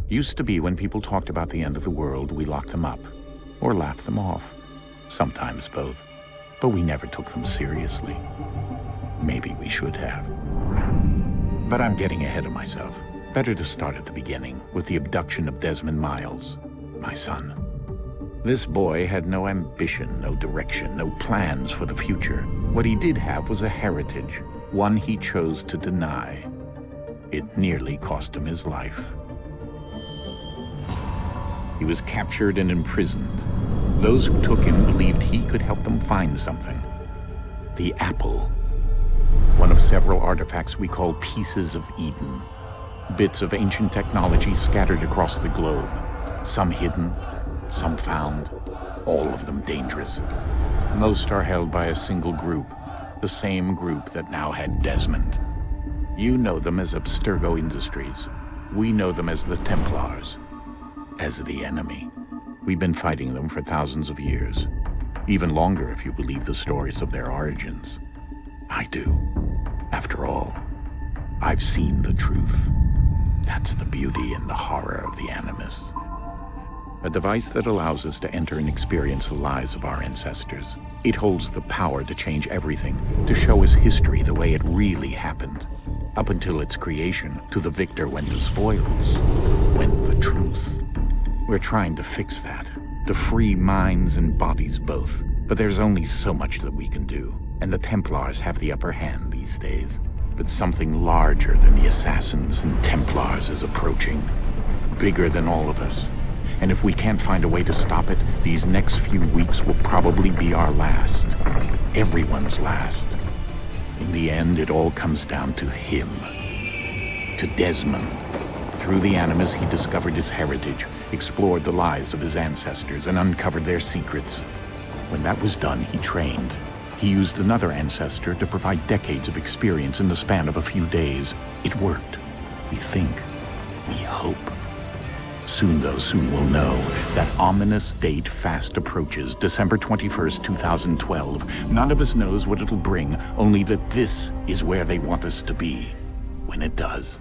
Used to be when people talked about the end of the world, we locked them up, or laughed them off. Sometimes both. But we never took them seriously. Maybe we should have. But I'm getting ahead of myself. Better to start at the beginning, with the abduction of Desmond Miles, my son. This boy had no ambition, no direction, no plans for the future. What he did have was a heritage, one he chose to deny. It nearly cost him his life. He was captured and imprisoned. Those who took him believed he could help them find something. The apple. One of several artifacts we call pieces of Eden. Bits of ancient technology scattered across the globe. Some hidden, some found, all of them dangerous. Most are held by a single group, the same group that now had Desmond. You know them as Abstergo Industries. We know them as the Templars. As the enemy. We've been fighting them for thousands of years. Even longer if you believe the stories of their origins. I do. After all, I've seen the truth. That's the beauty and the horror of the Animus. A device that allows us to enter and experience the lives of our ancestors. It holds the power to change everything, to show us history the way it really happened. Up until its creation, to the victor went the spoils, went the truth. We're trying to fix that, to free minds and bodies both. But there's only so much that we can do, and the Templars have the upper hand these days. But something larger than the Assassins and Templars is approaching, bigger than all of us. And if we can't find a way to stop it, these next few weeks will probably be our last. Everyone's last. In the end, it all comes down to him. To Desmond. Through the Animus, he discovered his heritage, explored the lives of his ancestors, and uncovered their secrets. When that was done, he trained. He used another ancestor to provide decades of experience in the span of a few days. It worked. We think. We hope. Soon, though, soon we'll know. That ominous date fast approaches, December 21st, 2012. None of us knows what it'll bring, only that this is where they want us to be, when it does.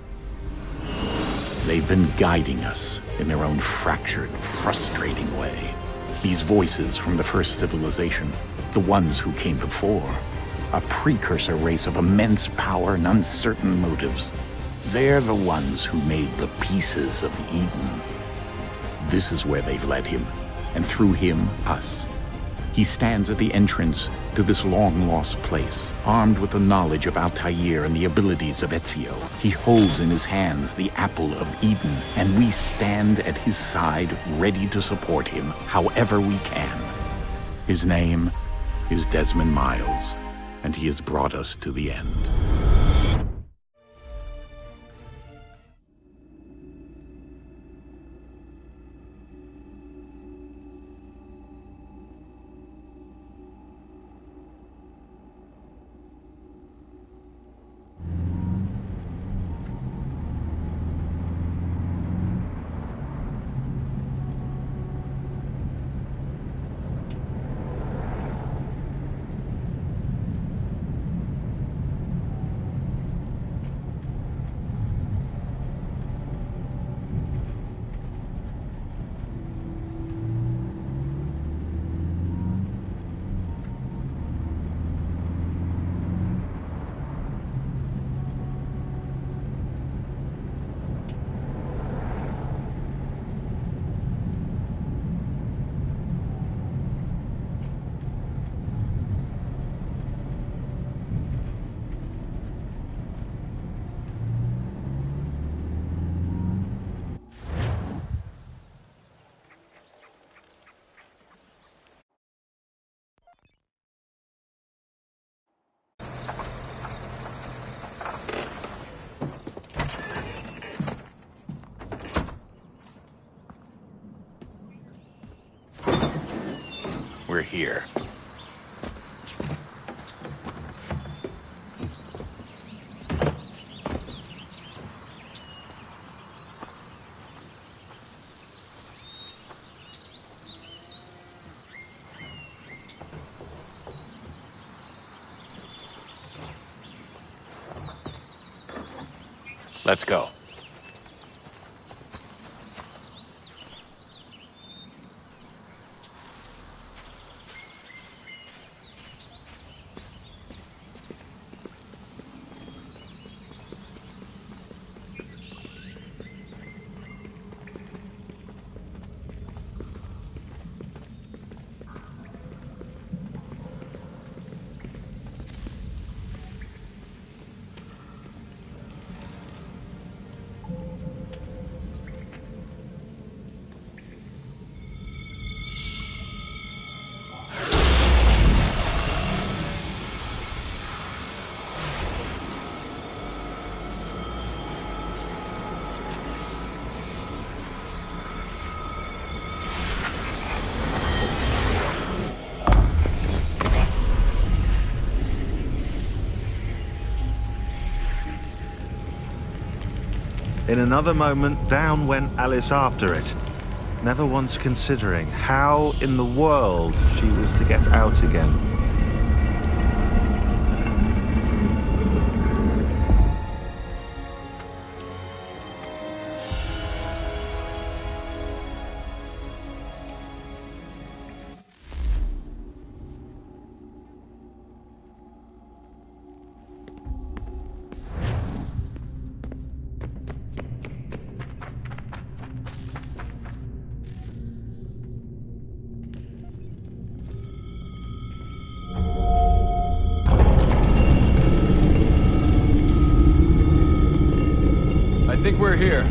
They've been guiding us in their own fractured, frustrating way. These voices from the first civilization, the ones who came before, a precursor race of immense power and uncertain motives. They're the ones who made the pieces of Eden. This is where they've led him, and through him, us. He stands at the entrance to this long-lost place, armed with the knowledge of Altair and the abilities of Ezio. He holds in his hands the apple of Eden, and we stand at his side, ready to support him however we can. His name is Desmond Miles, and he has brought us to the end. We're here. Let's go. In another moment, down went Alice after it, never once considering how in the world she was to get out again. I think we're here.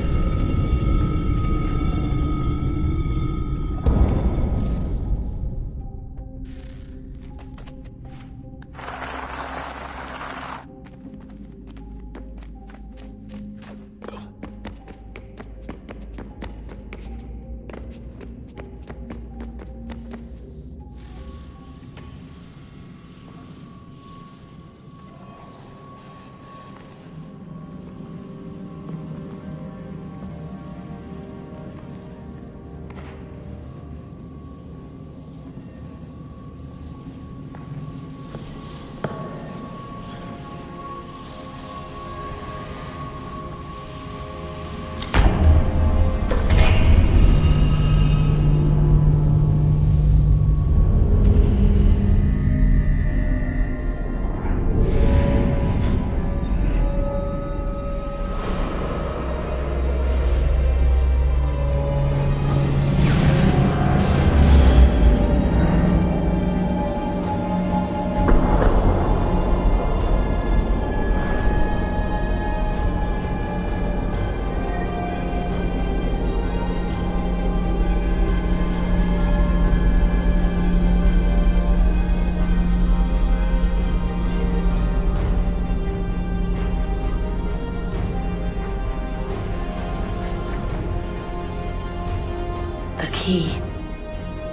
The key.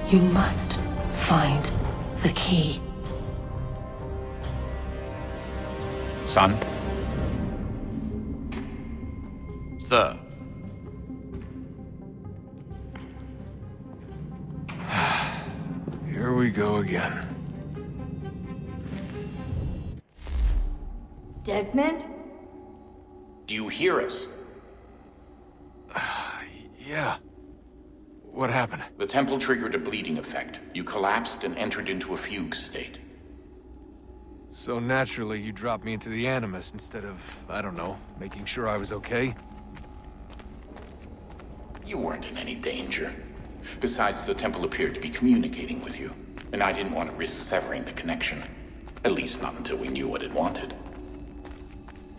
You must find the key. Son? Sir. Here we go again. Desmond? Do you hear us? Yeah. What happened? The temple triggered a bleeding effect. You collapsed and entered into a fugue state. So naturally, you dropped me into the Animus instead of, I don't know, making sure I was okay? You weren't in any danger. Besides, the temple appeared to be communicating with you, and I didn't want to risk severing the connection. At least not until we knew what it wanted.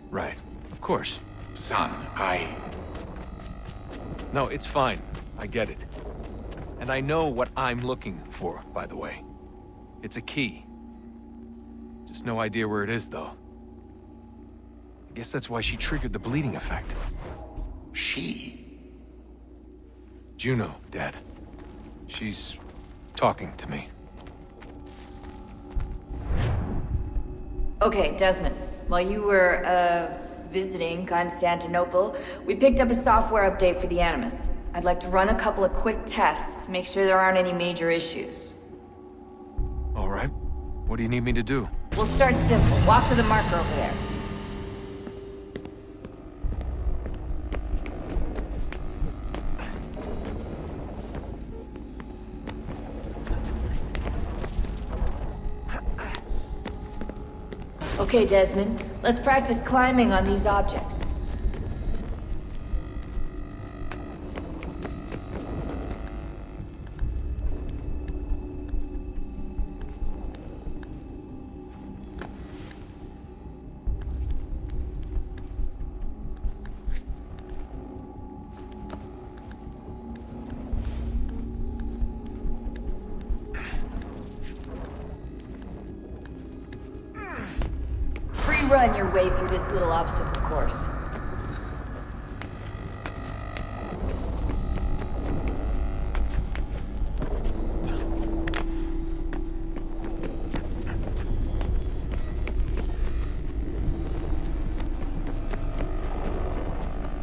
Right. Of course. Son, No, it's fine. I get it. And I know what I'm looking for, by the way. It's a key. Just no idea where it is, though. I guess that's why she triggered the bleeding effect. She? Juno, Dad. She's talking to me. Okay, Desmond. While you were, visiting Constantinople, we picked up a software update for the Animus. I'd like to run a couple of quick tests, make sure there aren't any major issues. All right. What do you need me to do? We'll start simple. Walk to the marker over there. Okay, Desmond. Let's practice climbing on these objects. Run your way through this little obstacle course.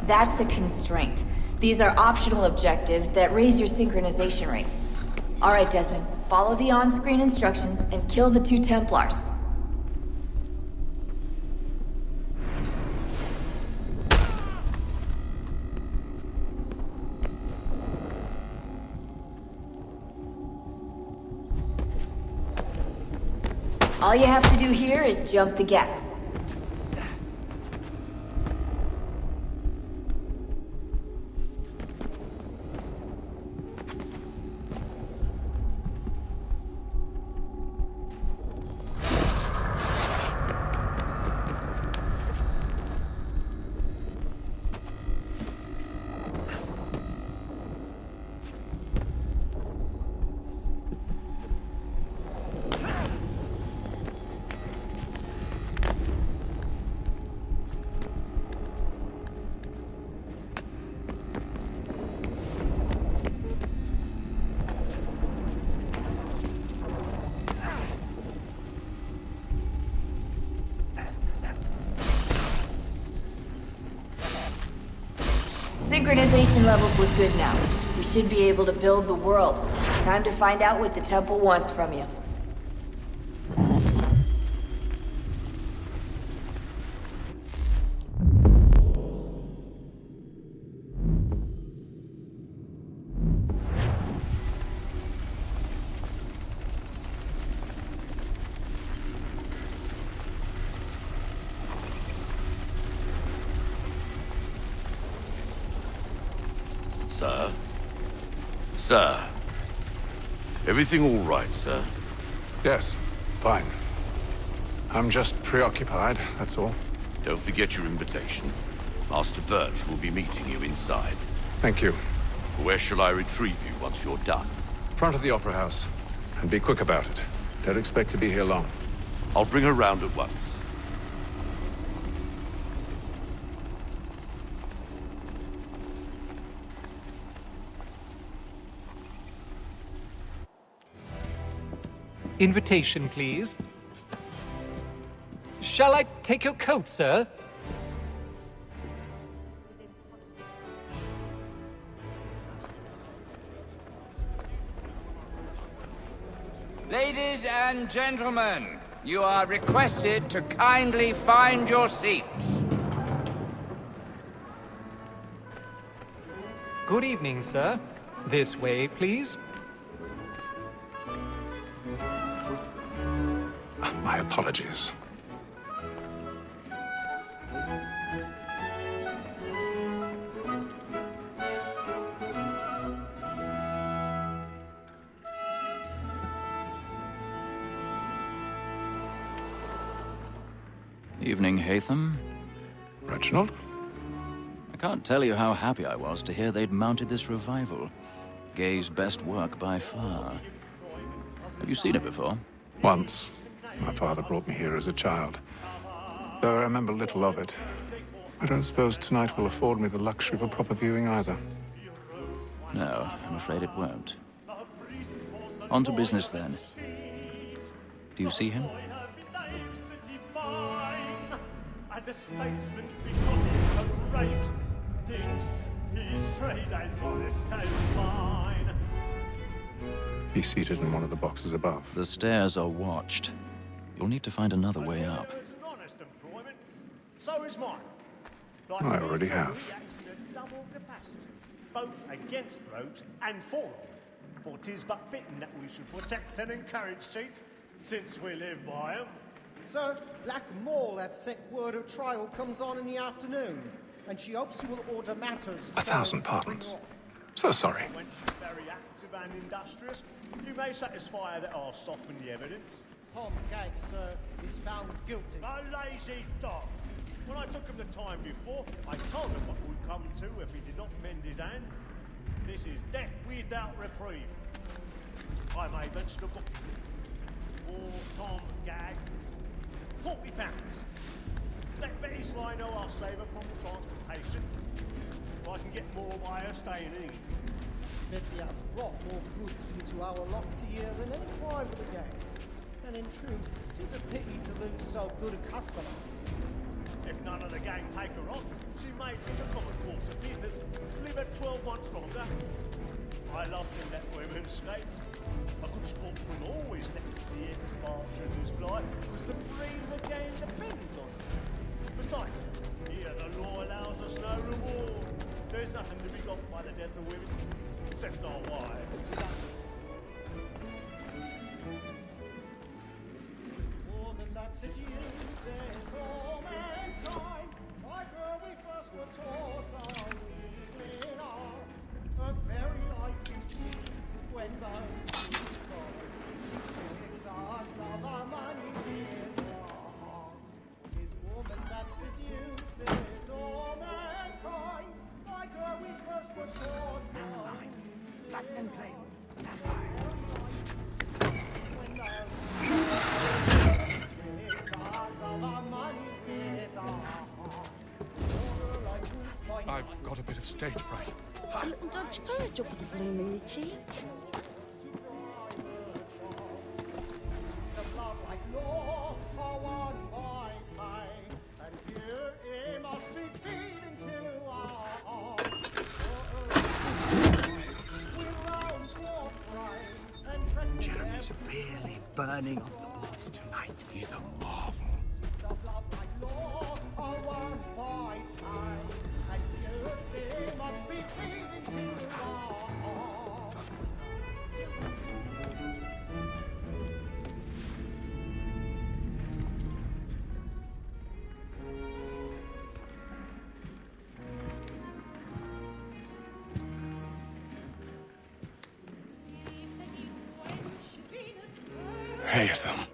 That's a constraint. These are optional objectives that raise your synchronization rate. All right, Desmond, follow the on-screen instructions and kill the 2 Templars. All you have to do here is jump the gap. Synchronization levels look good now. We should be able to build the world. Time to find out what the temple wants from you. Sir? Sir? Everything all right, sir? Yes, fine. I'm just preoccupied, that's all. Don't forget your invitation. Master Birch will be meeting you inside. Thank you. Where shall I retrieve you once you're done? Front of the Opera House. And be quick about it. Don't expect to be here long. I'll bring her round at once. Invitation, please. Shall I take your coat, sir? Ladies and gentlemen, you are requested to kindly find your seats. Good evening, sir. This way, please. My apologies. Evening, Haytham. Reginald? I can't tell you how happy I was to hear they'd mounted this revival. Gay's best work by far. Have you seen it before? Once. My father brought me here as a child. Though I remember little of it. I don't suppose tonight will afford me the luxury of a proper viewing either. No, I'm afraid it won't. On to business then. Do you see him? And the statesman, because he's so great, thinks his trade as honest as mine. He's seated in one of the boxes above. The stairs are watched. You'll need to find another way up. It's an honest employment. So is mine. Like I already have. reacts in a double capacity, both against rogues and for them. For 'tis but fitting that we should protect and encourage cheats, since we live by 'em. Sir, Black Mole had sent word her trial comes on in the afternoon, and she hopes you will order matters. 1,000 pardons. So sorry. When she's very active and industrious, you may satisfy her that I'll soften the evidence. Tom Gag, sir, is found guilty. A lazy dog. When I took him the time before, I told him what would come to if he did not mend his hand. This is death without reprieve. I may mention a book. For Tom Gag, £40. Let Betty Sly know I'll save her from the transportation. If I can get more by her staying in. Betty has brought more goods into our locked year than any crime of the gang. And in truth, 'tis a pity to lose so good a customer. If none of the gang take her on, she may, in the common course of business, live at 12 months longer. I love to let women skate. A good sportsman always lets the end partridges fly, because the breed of the game depends on it. Besides, here the law allows us no reward. There's nothing to be got by the death of women, except our wives. Woman that seduces all mankind, like her we first were taught the weaving arts. Her very eyes beseech when those she tricks us of our money in our hearts. 'Tis woman that seduces all mankind, like her we first were taught the weaving arts. I've got a bit of stage fright. A little Dutch courage will put a bloom in your cheek. Jeremy's really burning on the boards tonight. He's a marvel. Haytham.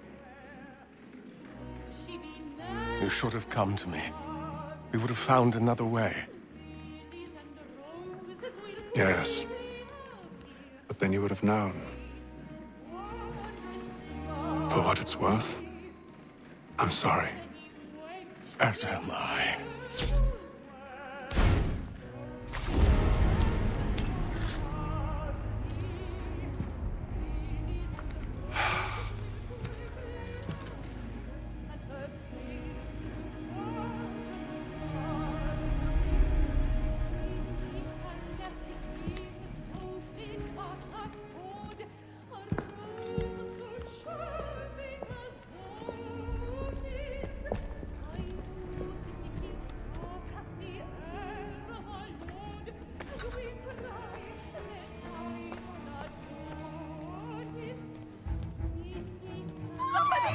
You should have come to me. We would have found another way. Yes. But then you would have known. For what it's worth, I'm sorry. As am I.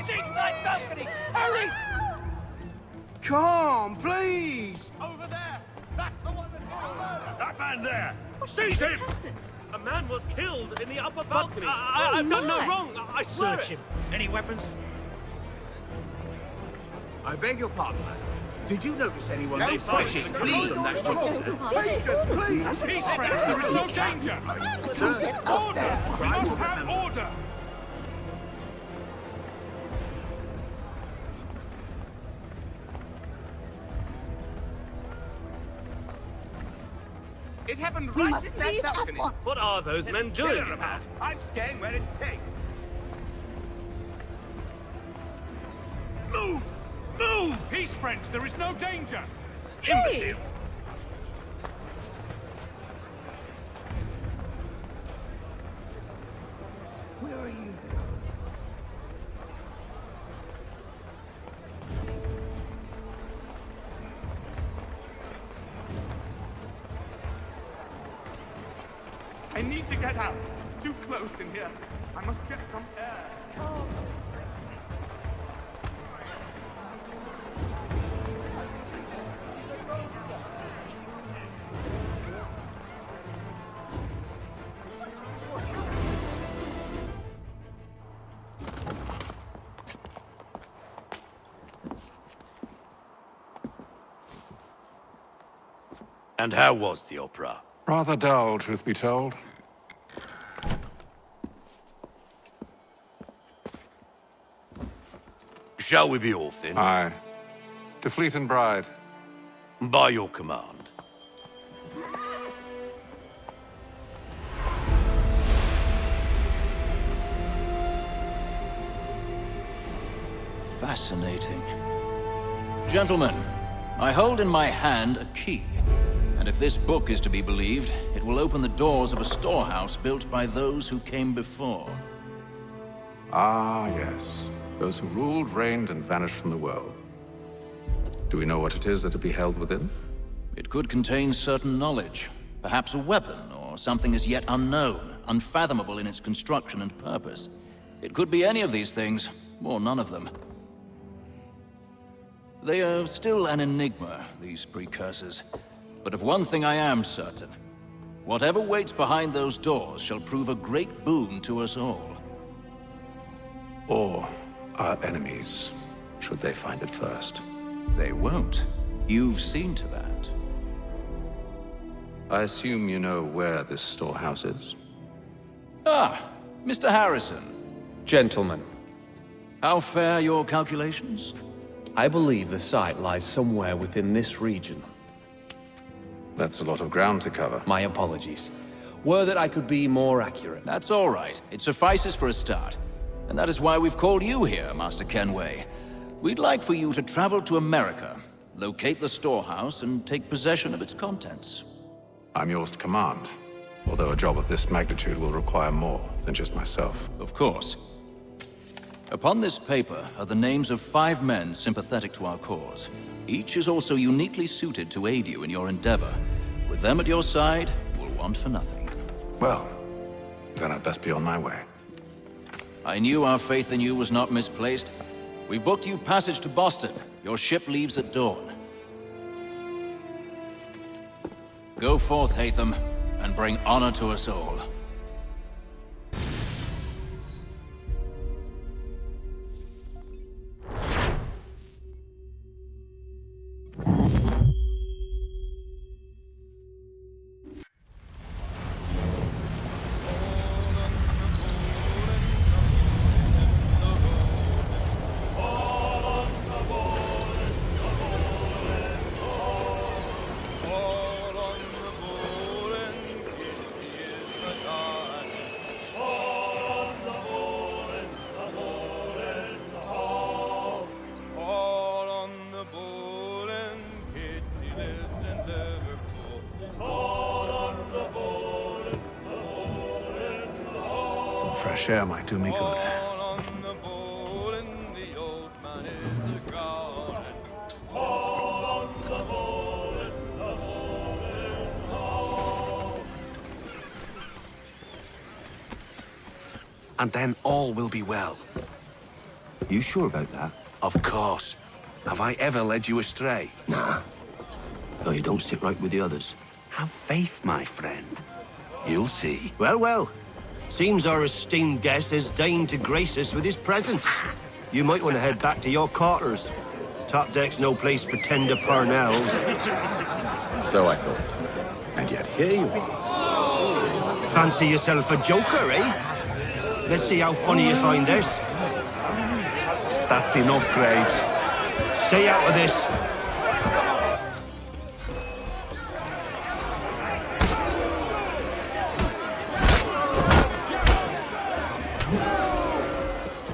Inside balcony! Hurry! Come, please! Over there! That's the one that's got murdered! That man there! Seize him! A man was killed in the upper balcony. I've done no wrong. I swear Search it. him. Any weapons? I beg your pardon, madam. Did you notice anyone No leave fighting, from please. that room? Peace, friends, there is no danger! Sir, Order! We must have order! It happened We right must in that leave at balcony. once. What are those men doing? Killer about. I'm staying where it's safe. Move! Move! Peace, friends, there is no danger! Imbecile! where are you? I need to get out. Too close in here. I must get some air. And how was the opera? Rather dull, truth be told. Shall we be off then? Aye. To Fleet and Bride. By your command. Fascinating. Gentlemen, I hold in my hand a key. And if this book is to be believed, it will open the doors of a storehouse built by those who came before. Ah, yes. Those who ruled, reigned, and vanished from the world. Do we know what it is that will be held within? It could contain certain knowledge. Perhaps a weapon, or something as yet unknown, unfathomable in its construction and purpose. It could be any of these things, or none of them. They are still an enigma, these precursors. But of one thing I am certain. Whatever waits behind those doors shall prove a great boon to us all. Or our enemies, should they find it first. They won't. You've seen to that. I assume you know where this storehouse is? Ah, Mr. Harrison. Gentlemen, How fare your calculations? I believe the site lies somewhere within this region. That's a lot of ground to cover. My apologies. Were that I could be more accurate. That's all right. It suffices for a start. And that is why we've called you here, Master Kenway. We'd like for you to travel to America, locate the storehouse, and take possession of its contents. I'm yours to command, although a job of this magnitude will require more than just myself. Of course. Upon this paper are the names of 5 men sympathetic to our cause. Each is also uniquely suited to aid you in your endeavor. With them at your side, we'll want for nothing. Well, then I'd best be on my way. I knew our faith in you was not misplaced. We've booked you passage to Boston. Your ship leaves at dawn. Go forth, Hatham, and bring honor to us all. Some fresh air might do me good. And then all will be well. You sure about that? Of course. Have I ever led you astray? Nah. No, you don't sit right with the others. Have faith, my friend. You'll see. Well, well. Seems our esteemed guest has deigned to grace us with his presence. You might want to head back to your quarters. Top deck's no place for tender parnells. So I thought. And yet here you are. Fancy yourself a joker, eh? Let's see how funny you find this. That's enough, Graves. Stay out of this.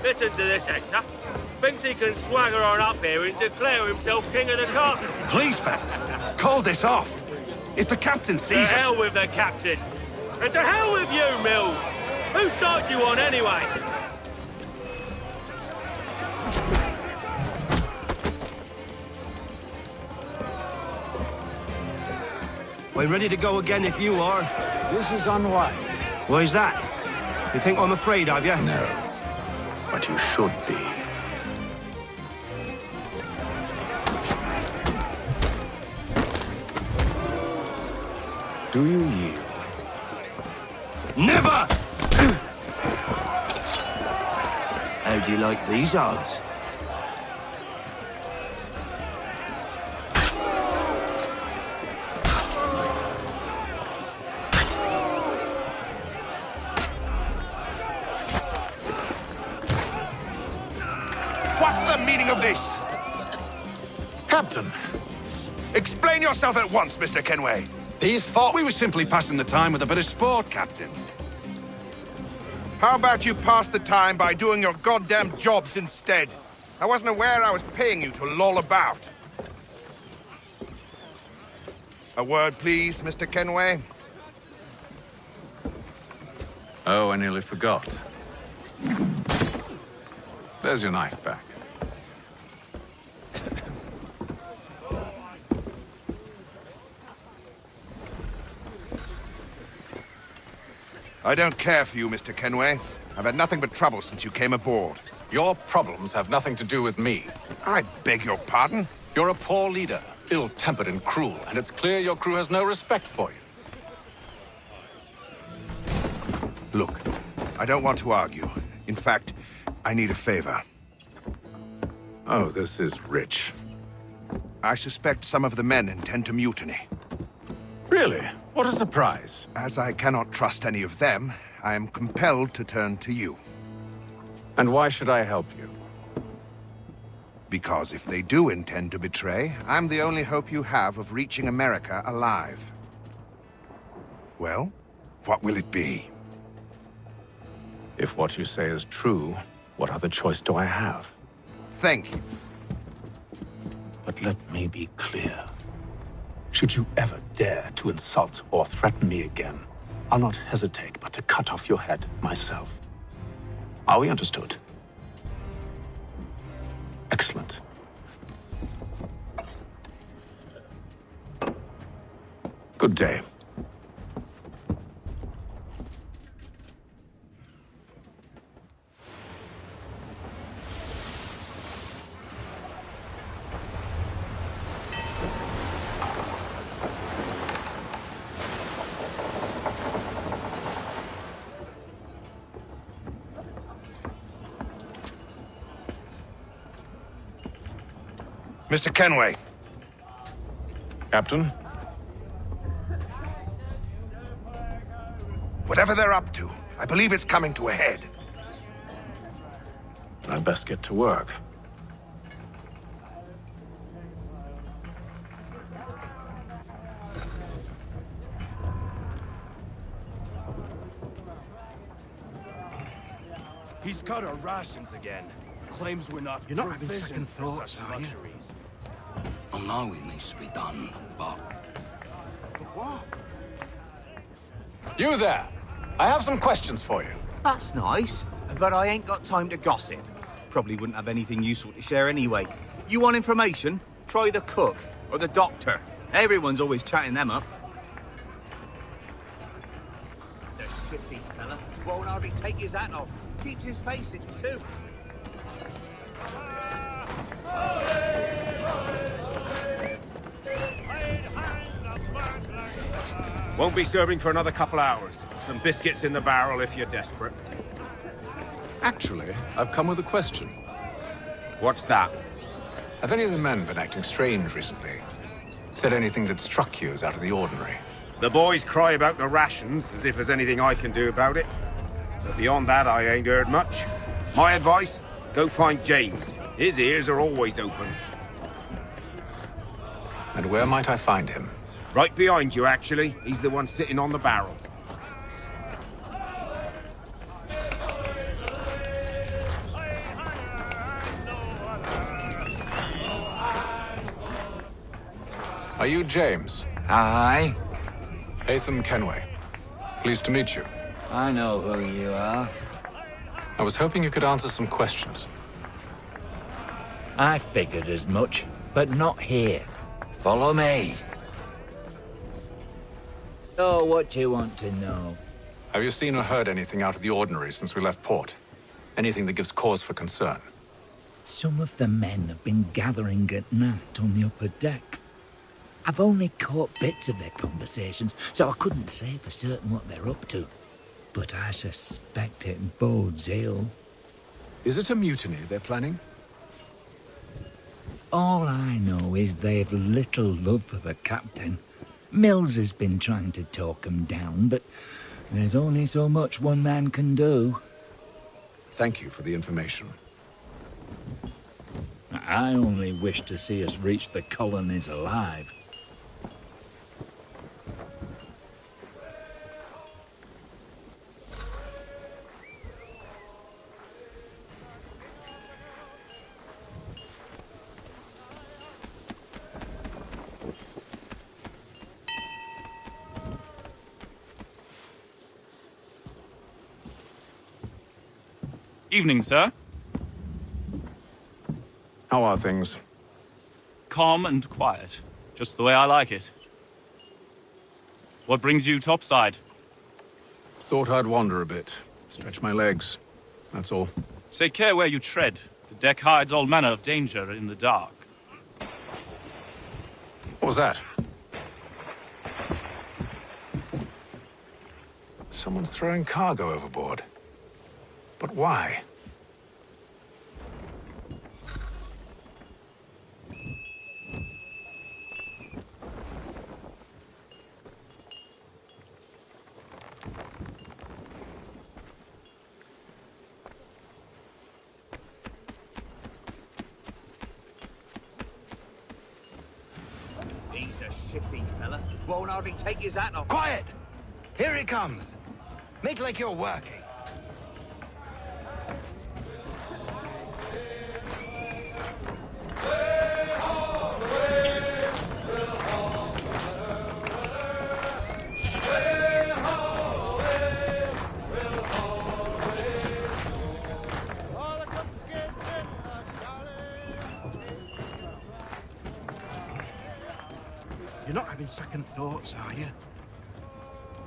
Listen to this, Hector. Thinks he can swagger on up here and declare himself king of the castle. Please, fellas, call this off. If the captain sees us... To hell with the captain. And to hell with you, Mills. Who started you on anyway? I'm ready to go again if you are. This is unwise. Why's that? You think I'm afraid of you? No. But you should be. Do you yield? Never! How do you like these odds? What's the meaning of this? Captain! Explain yourself at once, Mr. Kenway. These thought we were simply passing the time with a bit of sport, Captain. How about you pass the time by doing your goddamn jobs instead? I wasn't aware I was paying you to loll about. A word, please, Mr. Kenway. Oh, I nearly forgot. There's your knife back. I don't care for you, Mr. Kenway. I've had nothing but trouble since you came aboard. Your problems have nothing to do with me. I beg your pardon? You're a poor leader, ill-tempered and cruel, and it's clear your crew has no respect for you. Look, I don't want to argue. In fact, I need a favor. Oh, this is rich. I suspect some of the men intend to mutiny. Really? What a surprise. As I cannot trust any of them, I am compelled to turn to you. And why should I help you? Because if they do intend to betray, I'm the only hope you have of reaching America alive. Well, what will it be? If what you say is true, what other choice do I have? Thank you. But let me be clear. Should you ever dare to insult or threaten me again, I'll not hesitate but to cut off your head myself. Are we understood? Excellent. Good day. Mr. Kenway. Captain? Whatever they're up to, I believe it's coming to a head. I'd best get to work. He's cut our rations again. Claims we're not You're not having provisioned second for thoughts, such are you? luxuries. I know it needs to be done, but... What? You there! I have some questions for you. That's nice, but I ain't got time to gossip. Probably wouldn't have anything useful to share anyway. You want information? Try the cook or the doctor. Everyone's always chatting them up. There's 50, fella. Won't hardly take his hat off. Keeps his face in too. Won't be serving for another couple hours. Some biscuits in the barrel if you're desperate. Actually, I've come with a question. What's that? Have any of the men been acting strange recently? Said anything that struck you as out of the ordinary? The boys cry about the rations, as if there's anything I can do about it. But beyond that, I ain't heard much. My advice? Go find James. His ears are always open. And where might I find him? Right behind you, actually. He's the one sitting on the barrel. Are you James? Aye. Hatham Kenway. Pleased to meet you. I know who you are. I was hoping you could answer some questions. I figured as much, but not here. Follow me. So, what do you want to know? Have you seen or heard anything out of the ordinary since we left port? Anything that gives cause for concern? Some of the men have been gathering at night on the upper deck. I've only caught bits of their conversations, so I couldn't say for certain what they're up to. But I suspect it bodes ill. Is it a mutiny they're planning? All I know is they've little love for the captain. Mills has been trying to talk him down, but there's only so much one man can do. Thank you for the information. I only wish to see us reach the colonies alive. Evening, sir. How are things? Calm and quiet. Just the way I like it. What brings you topside? Thought I'd wander a bit. Stretch my legs. That's all. Take care where you tread. The deck hides all manner of danger in the dark. What was that? Someone's throwing cargo overboard. But why? He's a shifty fella. Won't hardly take his hat off. Quiet! Here he comes. Make like you're working. You're not having second thoughts, are you?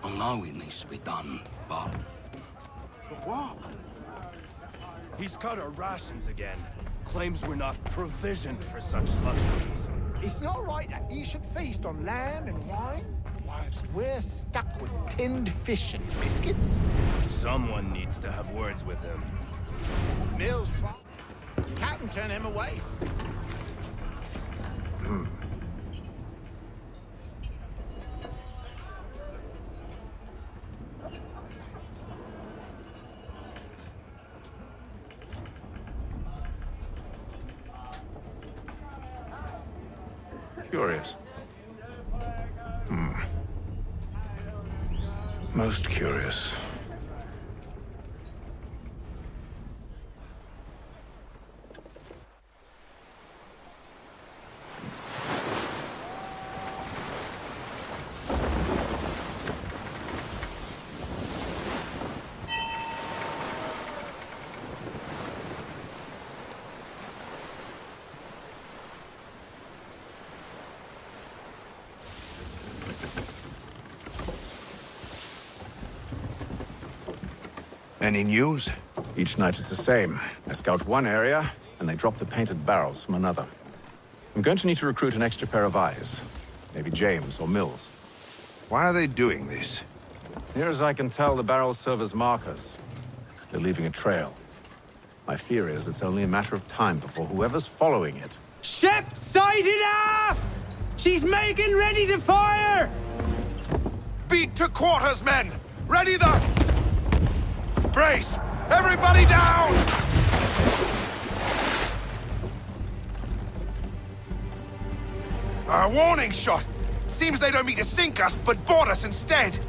I know it needs to be done, but... But what? He's cut our rations again. Claims we're not provisioned for such luxuries. It's not right that you should feast on lamb and wine, whilst we're stuck with tinned fish and biscuits. Someone needs to have words with him. Mills try. Captain turn him away. Curious. Most curious. Any news? Each night it's the same. I scout one area, and they drop the painted barrels from another. I'm going to need to recruit an extra pair of eyes. Maybe James or Mills. Why are they doing this? Near as I can tell, the barrels serve as markers. They're leaving a trail. My fear is it's only a matter of time before whoever's following it... Ship sighted aft! She's making ready to fire! Beat to quarters, men! Ready the... Brace! Everybody down! A warning shot! Seems they don't mean to sink us, but board us instead!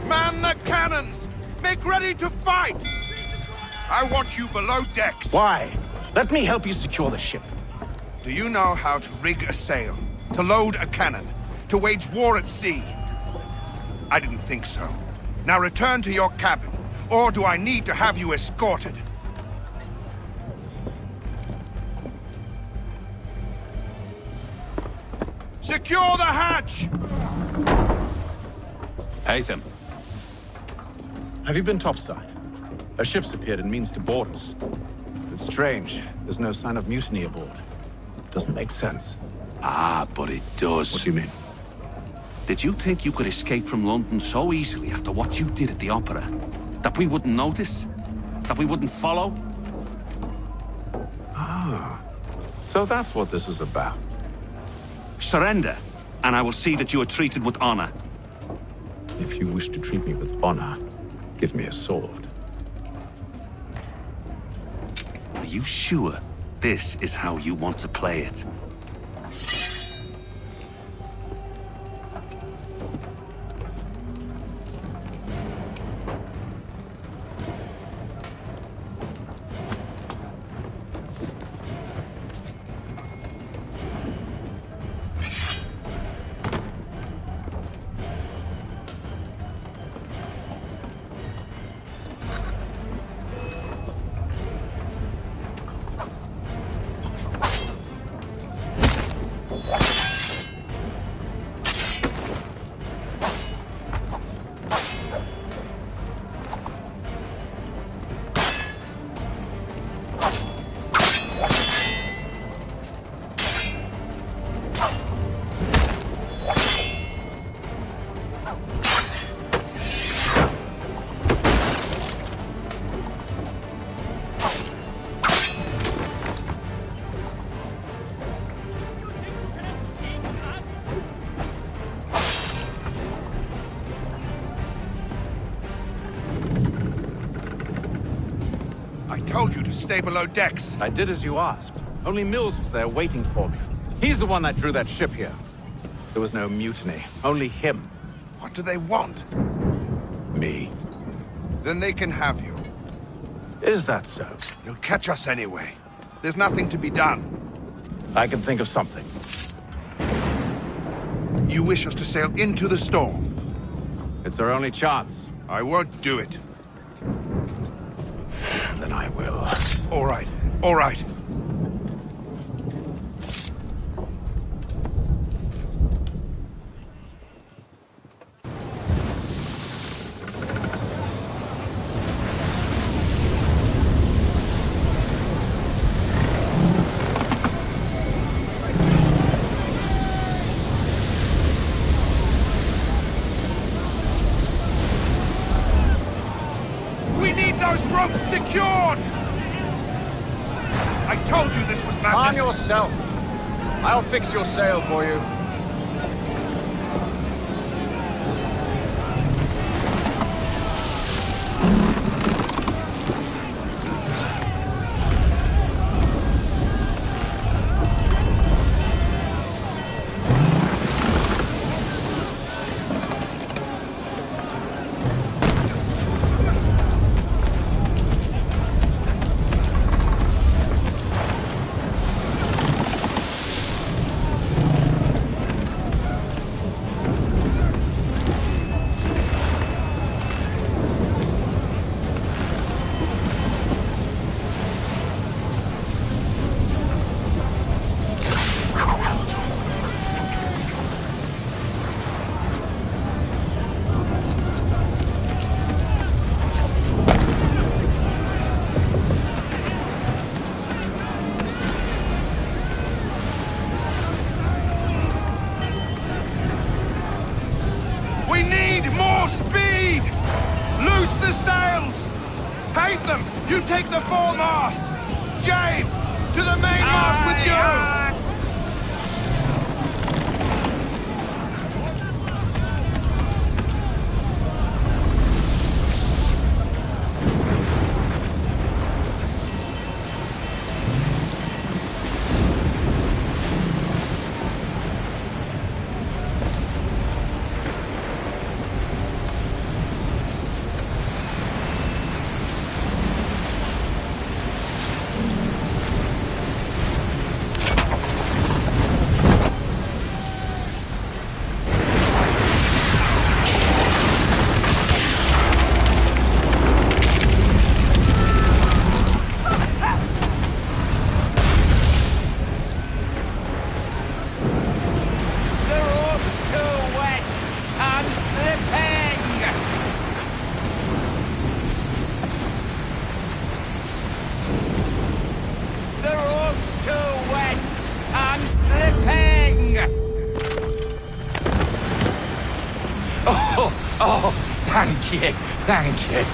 Man the cannons! Make ready to fight! I want you below decks! Why? Let me help you secure the ship. Do you know how to rig a sail? To load a cannon? To wage war at sea? I didn't think so. Now return to your cabin, or do I need to have you escorted? Secure the hatch! Haytham. Have you been topside? A ship's appeared and means to board us. It's strange. There's no sign of mutiny aboard. Doesn't make sense. Ah, but it does. What do you mean? Did you think you could escape from London so easily after what you did at the opera? That we wouldn't notice? That we wouldn't follow? Ah. So that's what this is about. Surrender, and I will see that you are treated with honor. If you wish to treat me with honor, give me a sword. Are you sure this is how you want to play it. I told you to stay below decks. I did as you asked. Only Mills was there waiting for me. He's the one that drew that ship here. There was no mutiny, only him. What do they want? Me. Then they can have you. Is that so? They'll catch us anyway. There's nothing to be done. I can think of something. You wish us to sail into the storm? It's our only chance. I won't do it. Then I will. All right, all right. We need those ropes secured! I told you this was madness! Calm yourself. I'll fix your sail for you. We need more speed! Loose the sails! Hate them! You take the foremast! James! To the mainmast with you! Oh, thank you, thank you.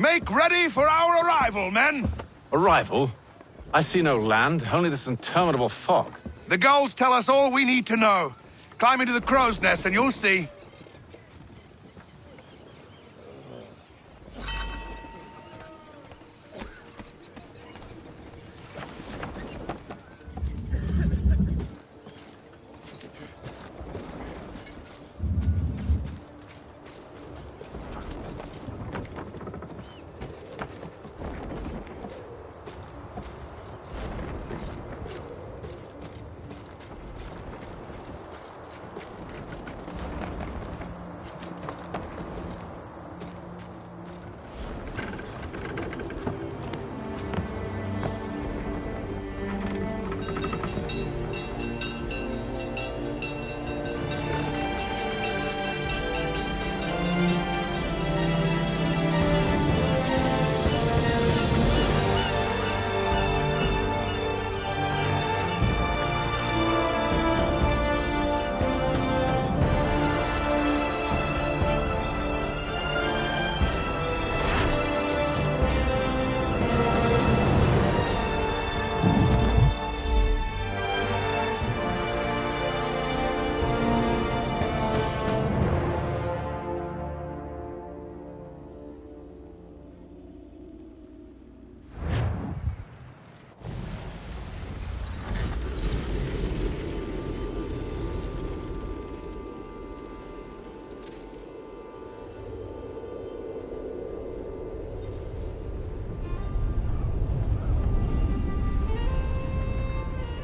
Make ready for our arrival, men! Arrival? I see no land, only this interminable fog. The gulls tell us all we need to know. Climb into the crow's nest and you'll see.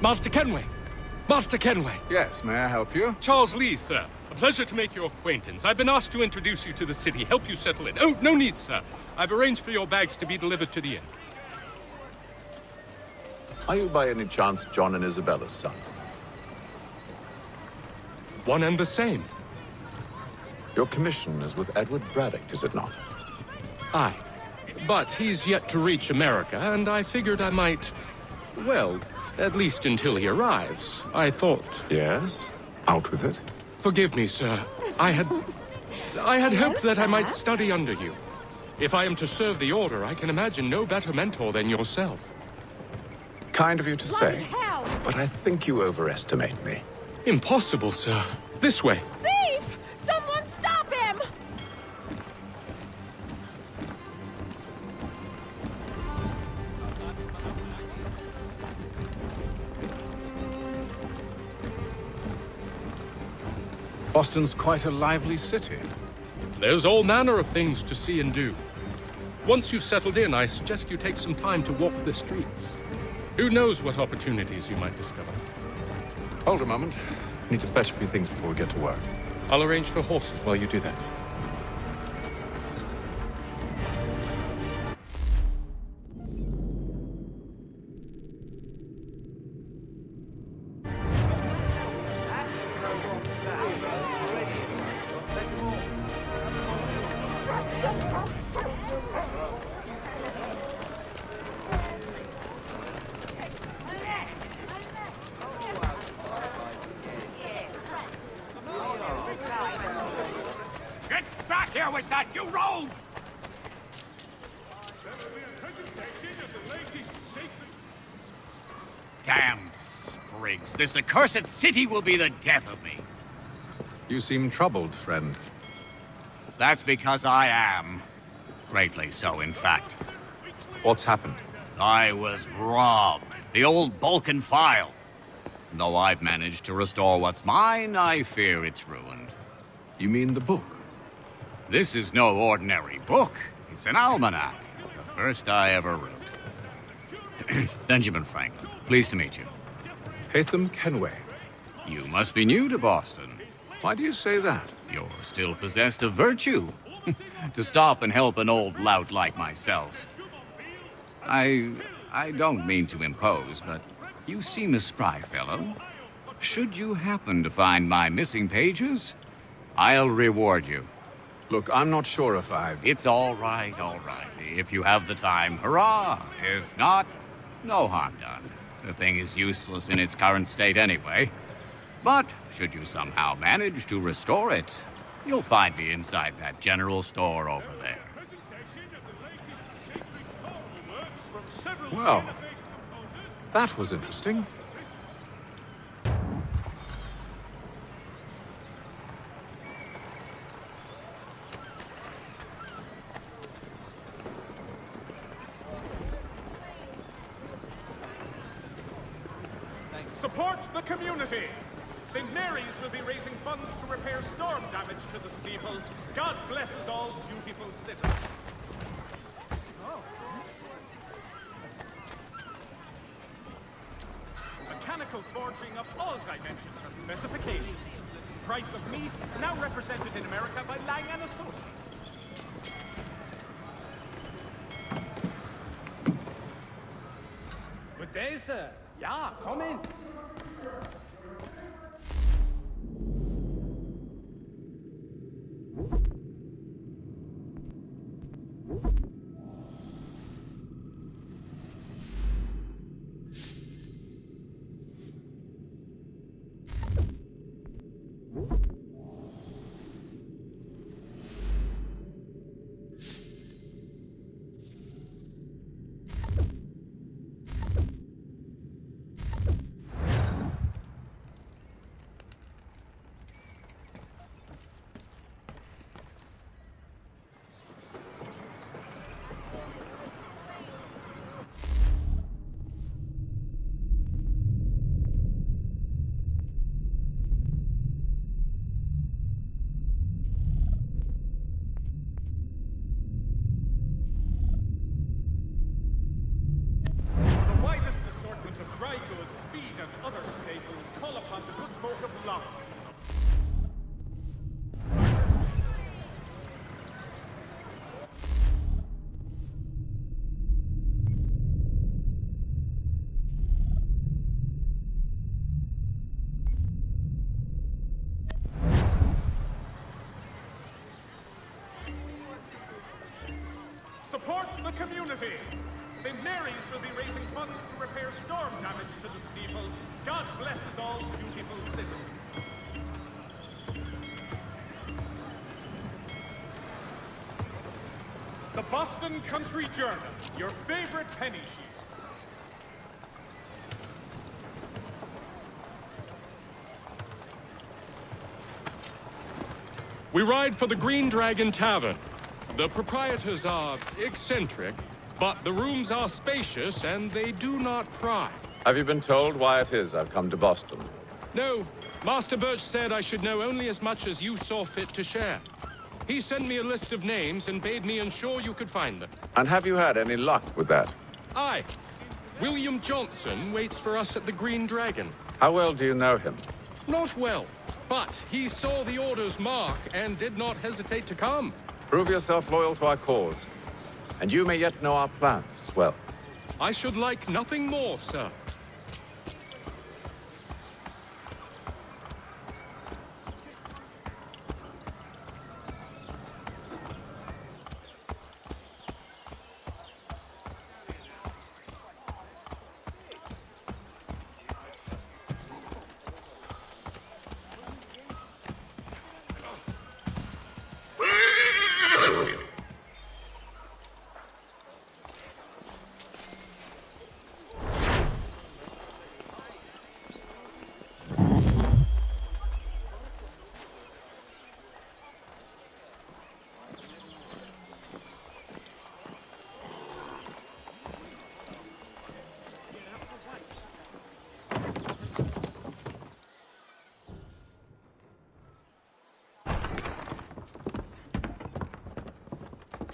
Master Kenway! Master Kenway! Yes, may I help you? Charles Lee, sir. A pleasure to make your acquaintance. I've been asked to introduce you to the city, help you settle in. Oh, no need, sir. I've arranged for your bags to be delivered to the inn. Are you by any chance John and Isabella's son? One and the same. Your commission is with Edward Braddock, is it not? Aye. But he's yet to reach America, and I figured I might... Well, at least until he arrives, I thought... Yes? Out with it. Forgive me, sir. I had hoped that I might study under you. If I am to serve the Order, I can imagine no better mentor than yourself. Kind of you to say, but I think you overestimate me. Impossible, sir. This way. Thief! Someone stop him! Boston's quite a lively city. There's all manner of things to see and do. Once you've settled in, I suggest you take some time to walk the streets. Who knows what opportunities you might discover. Hold a moment. I need to fetch a few things before we get to work. I'll arrange for horses while you do that. Get back here with that, you rogue! Damned sprigs. This accursed city will be the death of me. You seem troubled, friend. That's because I am. Greatly so, in fact. What's happened? I was robbed. The old Balkan file. Though I've managed to restore what's mine, I fear it's ruined. You mean the book? This is no ordinary book. It's an almanac. The first I ever wrote. Benjamin Franklin, pleased to meet you. Haytham Kenway. You must be new to Boston. Why do you say that? You're still possessed of virtue. To stop and help an old lout like myself. I don't mean to impose, but you seem a spry fellow. Should you happen to find my missing pages, I'll reward you. Look, I'm not sure if It's all right, all right. If you have the time, hurrah! If not, no harm done. The thing is useless in its current state anyway. But should you somehow manage to restore it, you'll find me inside that general store over there. Well, that was interesting. Support the community! St. Mary's will be raising funds to repair storm damage to the steeple. God bless us all, dutiful citizens. Mechanical forging of all dimensions and specifications. Price of meat, now represented in America by Lang & Associates. Good day, sir. Yeah, come in. Support the community! St. Mary's will be raising funds to repair storm damage to the steeple. God bless us all, dutiful citizens. The Boston Country Journal, your favorite penny sheet. We ride for the Green Dragon Tavern. The proprietors are eccentric, but the rooms are spacious and they do not pry. Have you been told why it is I've come to Boston? No, Master Birch said I should know only as much as you saw fit to share. He sent me a list of names and bade me ensure you could find them. And have you had any luck with that? Aye. William Johnson waits for us at the Green Dragon. How well do you know him? Not well, but he saw the order's mark and did not hesitate to come. Prove yourself loyal to our cause, and you may yet know our plans as well. I should like nothing more, sir.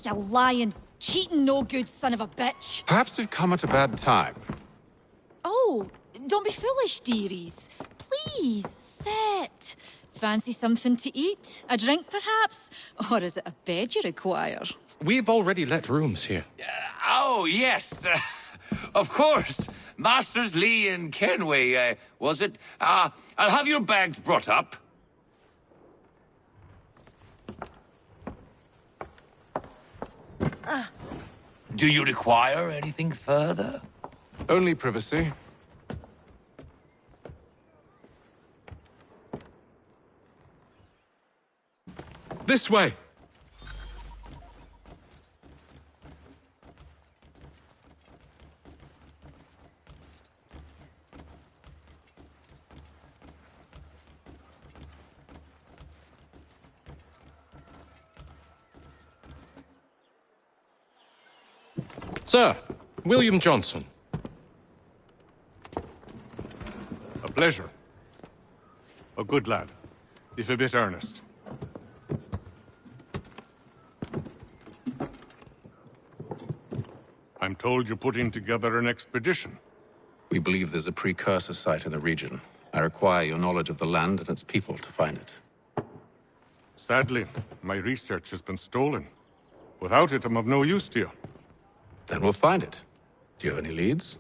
You lying, cheating, no good son of a bitch. Perhaps we've come at a bad time. Oh, don't be foolish, dearies. Please, sit. Fancy something to eat? A drink, perhaps? Or is it a bed you require? We've already let rooms here. Oh, yes. Of course. Masters Lee and Kenway, was it? I'll have your bags brought up. Do you require anything further? Only privacy. This way. Sir, William Johnson. A pleasure. A good lad, if a bit earnest. I'm told you're putting together an expedition. We believe there's a precursor site in the region. I require your knowledge of the land and its people to find it. Sadly, my research has been stolen. Without it, I'm of no use to you. Then we'll find it. Do you have any leads?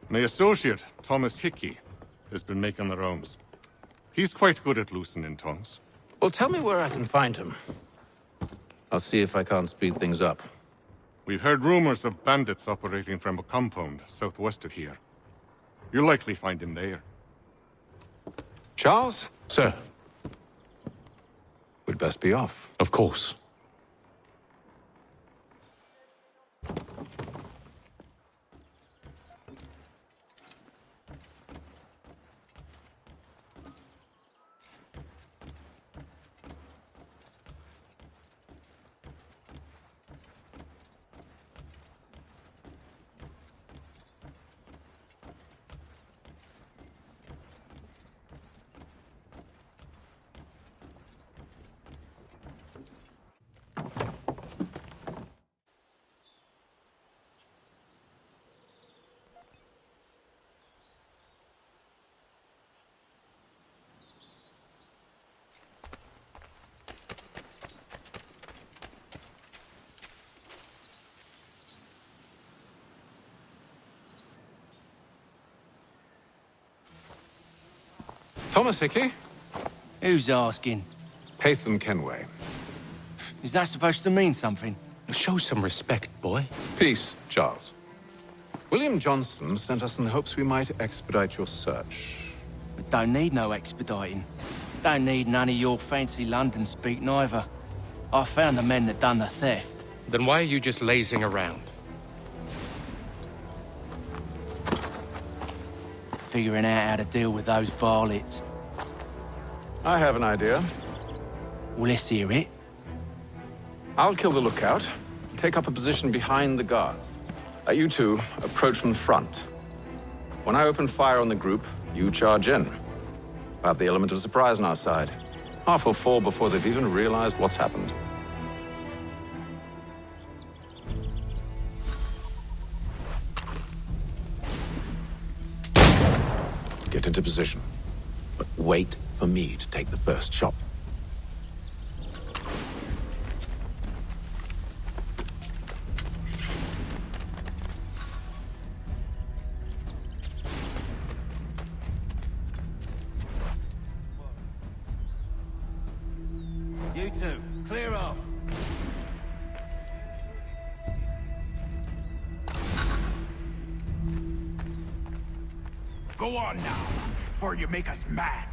My associate, Thomas Hickey, has been making the rounds. He's quite good at loosening tongues. Well, tell me where I can find him. I'll see if I can't speed things up. We've heard rumors of bandits operating from a compound southwest of here. You'll likely find him there. Charles? Sir. We'd best be off. Of course. Thomas Hickey? Who's asking? Haytham Kenway. Is that supposed to mean something? Show some respect, boy. Peace, Charles. William Johnson sent us in the hopes we might expedite your search. We don't need no expediting. Don't need none of your fancy London speak neither. I found the men that done the theft. Then why are you just lazing around? Figuring out how to deal with those varlets. I have an idea. Well, let's hear it. I'll kill the lookout, take up a position behind the guards. You two approach from the front. When I open fire on the group, you charge in. We'll have the element of surprise on our side. Half will fall before they've even realized what's happened. Get into position, but wait for me to take the first shot. You two, clear off. Go on now, or you make us mad.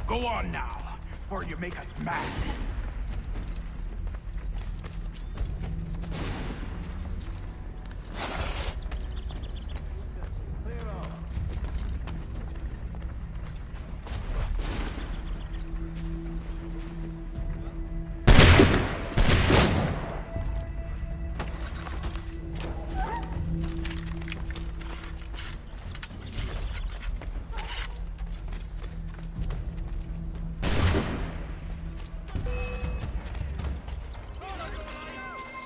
Go on now, or you make us mad.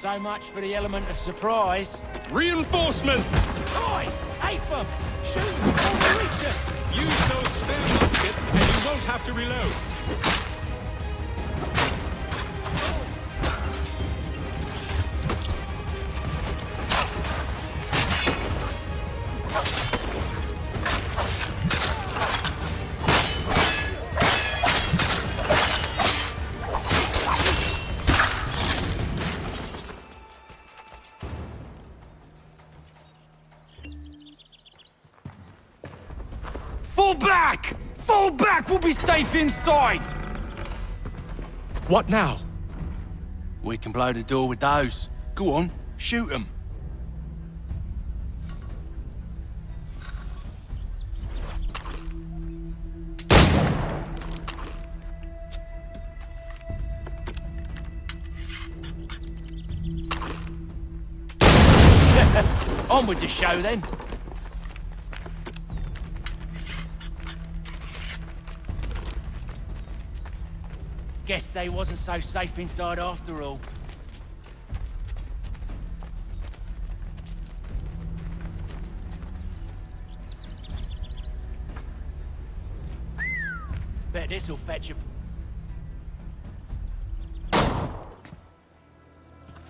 So much for the element of surprise. Reinforcements! Oi! Haytham! Shoot! Or reach them! Use those spare muskets and you won't have to reload. Fall back! Fall back! We'll be safe inside! What now? We can blow the door with those. Go on, shoot them. On with the show, then. Guess they wasn't so safe inside after all. Bet this'll fetch you.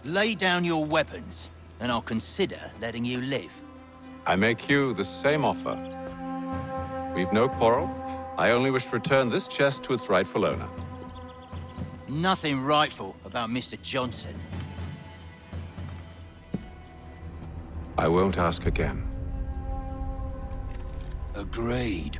Lay down your weapons, and I'll consider letting you live. I make you the same offer. We've no quarrel. I only wish to return this chest to its rightful owner. Nothing rightful about Mr. Johnson. I won't ask again. Agreed.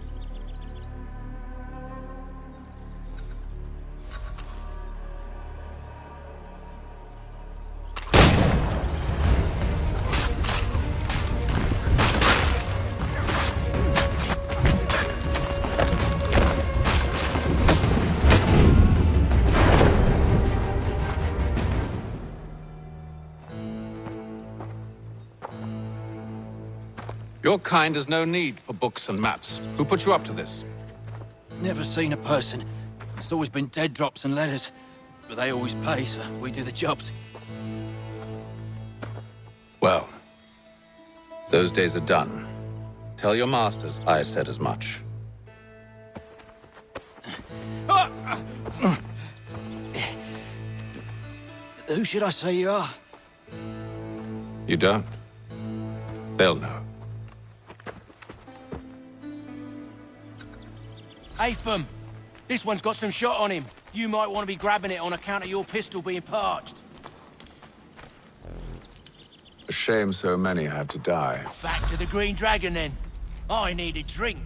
Your kind has no need for books and maps. Who put you up to this? Never seen a person. It's always been dead drops and letters. But they always pay, so we do the jobs. Well, those days are done. Tell your masters I said as much. Who should I say you are? You don't? They'll know. AREFIN', this one's got some shot on him. You might want to be grabbing it on account of your pistol being parched. A shame so many had to die. Back to the Green Dragon, then. I need a drink.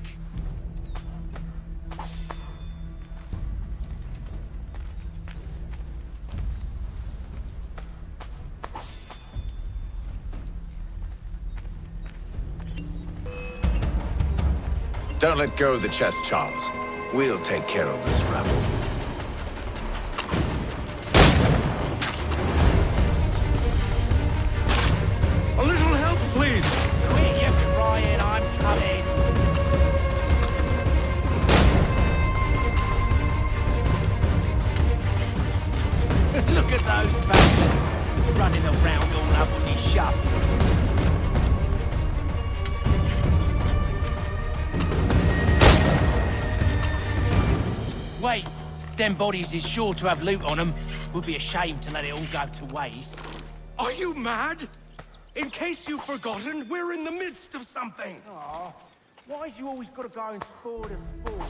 Don't let go of the chest, Charles. We'll take care of this rabble. A little help, please! Quit your crying, I'm coming. Look at those bastards running around all over me shop. Wait, them bodies is sure to have loot on them. Would be a shame to let it all go to waste. Are you mad? In case you've forgotten, we're in the midst of something. Aw, why's you always got to go and forward and forward?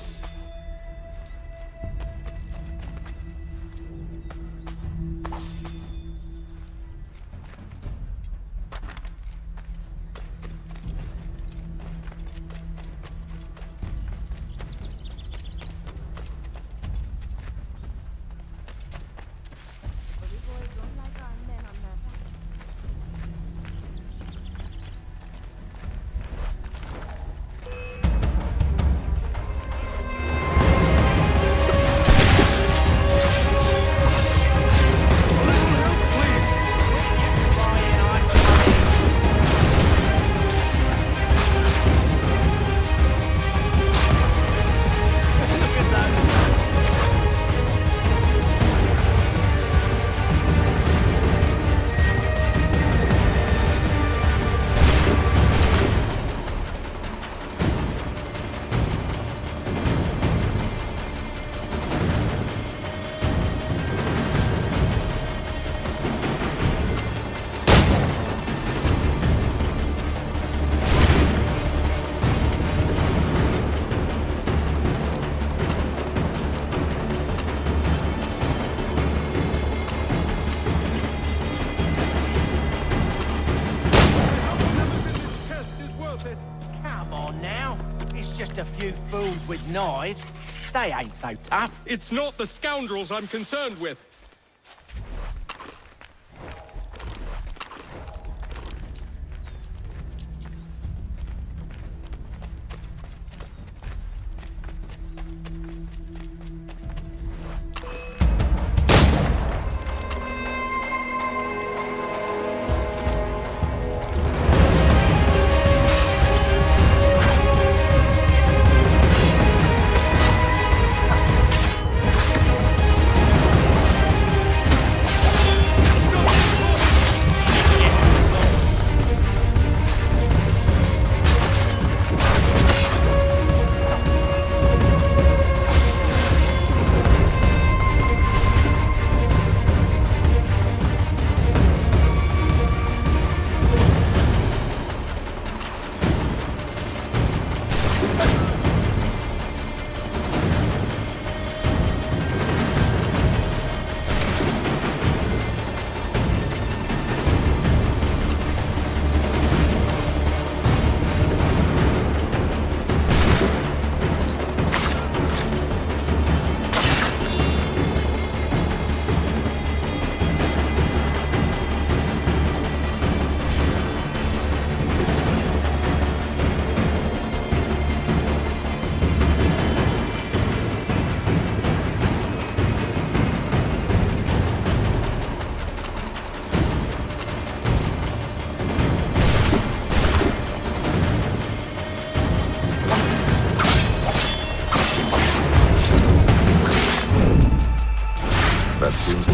Just a few fools with knives. They ain't so tough. It's not the scoundrels I'm concerned with.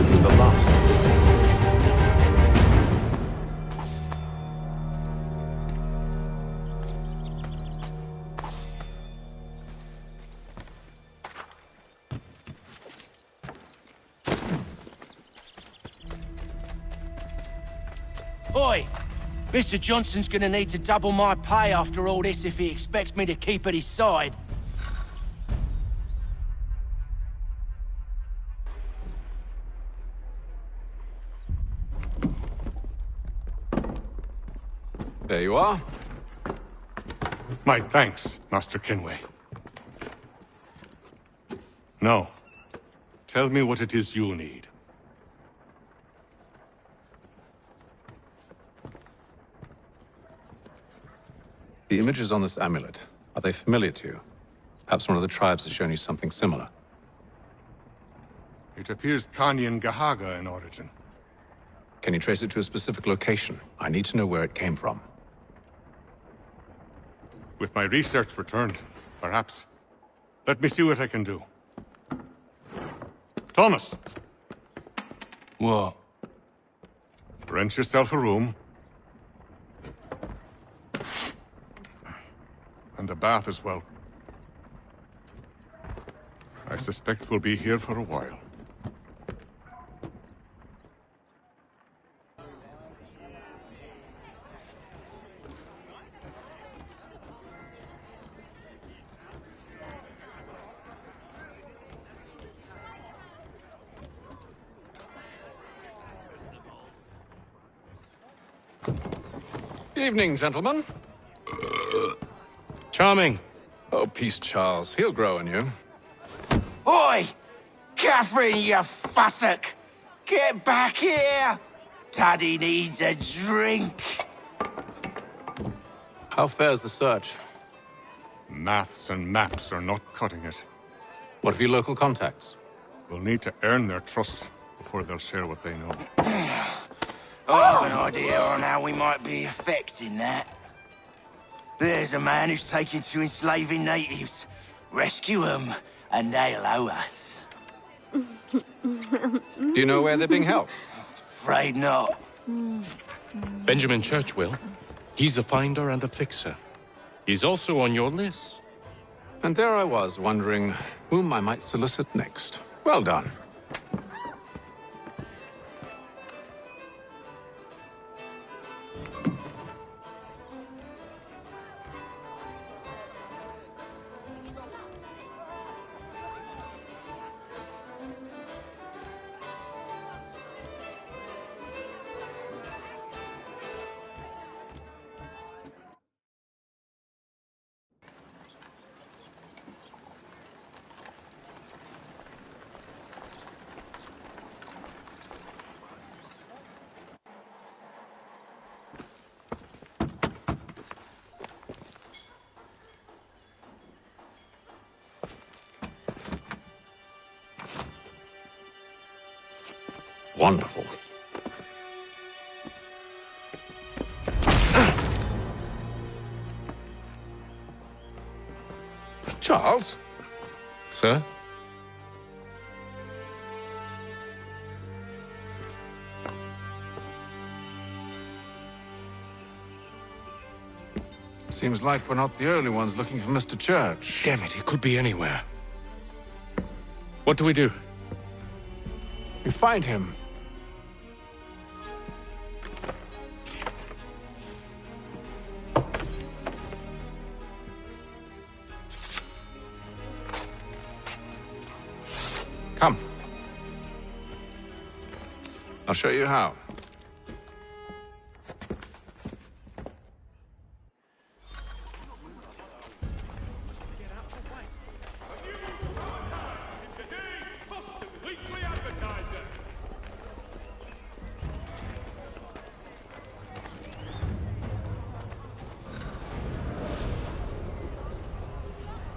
through the last. Oi! Mr. Johnson's gonna need to double my pay after all this if he expects me to keep at his side. There you are. My thanks, Master Kenway. Now, tell me what it is you need. The images on this amulet, are they familiar to you? Perhaps one of the tribes has shown you something similar. It appears Kanyan Gahaga in origin. Can you trace it to a specific location? I need to know where it came from. With my research returned, perhaps. Let me see what I can do. Thomas! What? Rent yourself a room. And a bath as well. I suspect we'll be here for a while. Evening, gentlemen. Charming. Oh, peace, Charles. He'll grow on you. Oi! Catherine, you fussock! Get back here! Daddy needs a drink! How fares the search? Maths and maps are not cutting it. What of your local contacts? We'll need to earn their trust before they'll share what they know. I have an idea on how we might be affecting that. There's a man who's taken to enslaving natives. Rescue them, and they'll owe us. Do you know where they're being held? Afraid not. Benjamin Churchwill. He's a finder and a fixer. He's also on your list. And there I was, wondering whom I might solicit next. Well done. Wonderful. Charles? Sir? Seems like we're not the only ones looking for Mr. Church. Damn it, he could be anywhere. What do we do? You find him. Come. I'll show you how.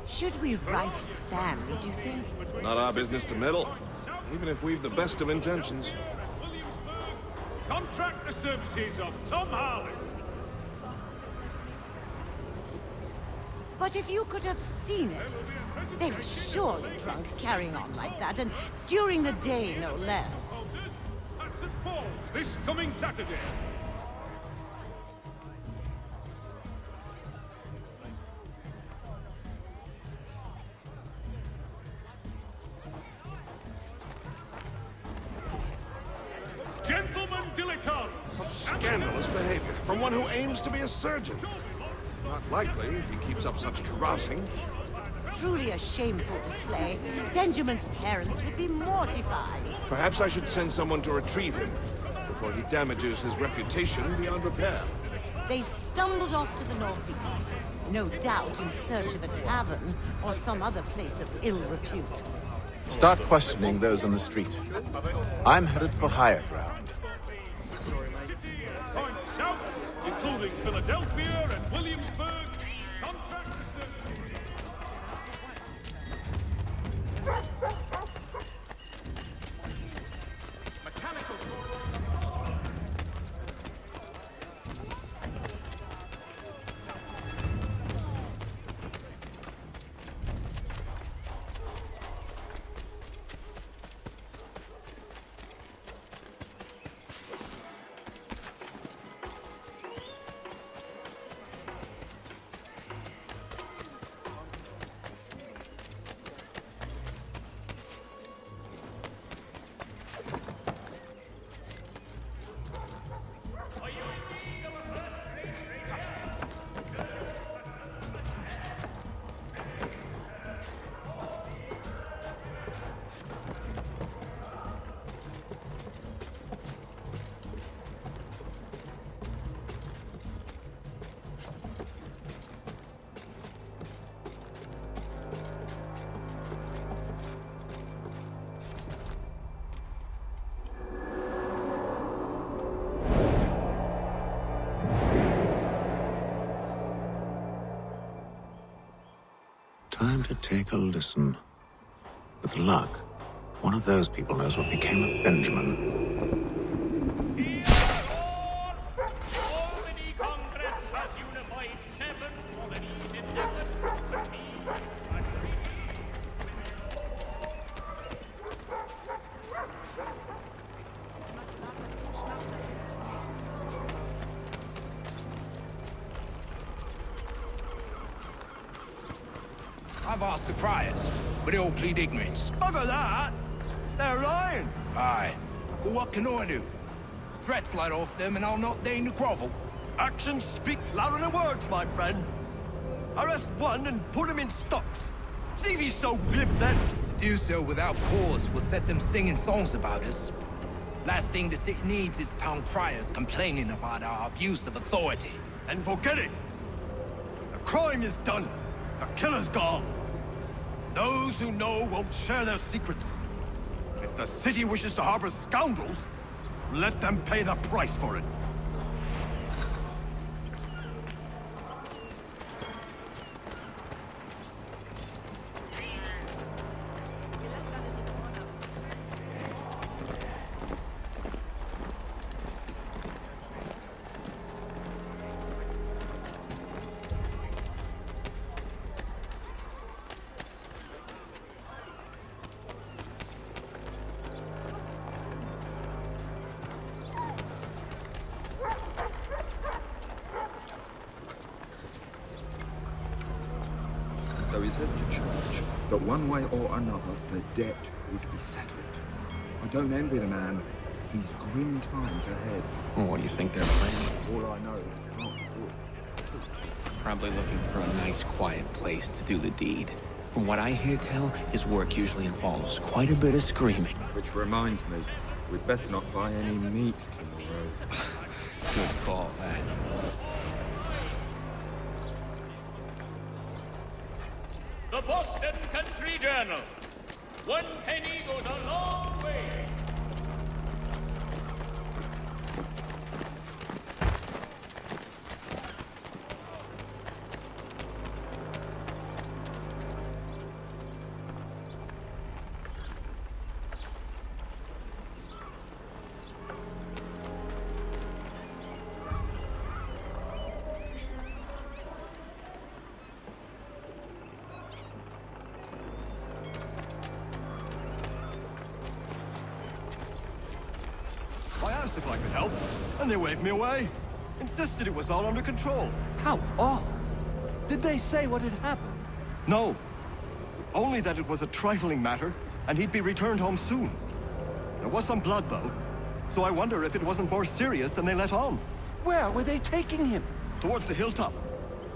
Should we write his family, do you think? Not our business to meddle, even if we've the best of intentions. Contract the services of Tom Harley. But if you could have seen it, They were surely drunk carrying on like that, and during the day, no less. At St. Paul's this coming Saturday. Gentlemen dilettantes! Scandalous behavior from one who aims to be a surgeon. Not likely if he keeps up such carousing. Truly a shameful display. Benjamin's parents would be mortified. Perhaps I should send someone to retrieve him before he damages his reputation beyond repair. They stumbled off to the northeast, no doubt in search of a tavern or some other place of ill repute. Start questioning those on the street. I'm headed for higher ground. Points south, including Philadelphia and Williamsburg. Contract mechanical. Time to take a listen. With luck, one of those people knows what became of Benjamin. I've asked the criers, but they all plead ignorance. Bugger that! They're lying! Aye. Well, what can I do? Threats light off them and I'll not deign to grovel. Actions speak louder than words, my friend. Arrest one and put him in stocks. See if he's so glib then. To do so without cause will set them singing songs about us. Last thing the city needs is town criers complaining about our abuse of authority. And forget it! The crime is done. The killer's gone. Those who know won't share their secrets. If the city wishes to harbor scoundrels, let them pay the price for it. Though he says to church that one way or another the debt would be settled. I don't envy the man. He's grim times ahead. Well, what do you think they're planning? All I know is can't be good. Probably looking for a nice, quiet place to do the deed. From what I hear tell, his work usually involves quite a bit of screaming. Which reminds me, we'd best not buy any meat tomorrow. Good call, that. The Boston Country Journal. 1 penny goes a long way. asked if I could help, and they waved me away. Insisted it was all under control. How odd. Did they say what had happened? No. Only that it was a trifling matter, and he'd be returned home soon. There was some blood, though, so I wonder if it wasn't more serious than they let on. Where were they taking him? Towards the hilltop.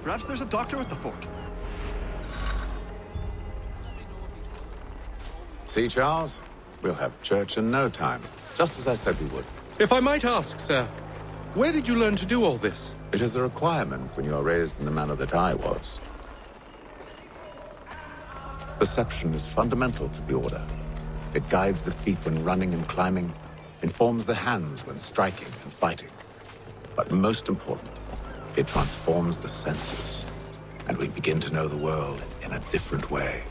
Perhaps there's a doctor at the fort. See, Charles? We'll have church in no time, just as I said we would. If I might ask, sir, where did you learn to do all this? It is a requirement when you are raised in the manner that I was. Perception is fundamental to the Order. It guides the feet when running and climbing, informs the hands when striking and fighting. But most important, it transforms the senses, and we begin to know the world in a different way.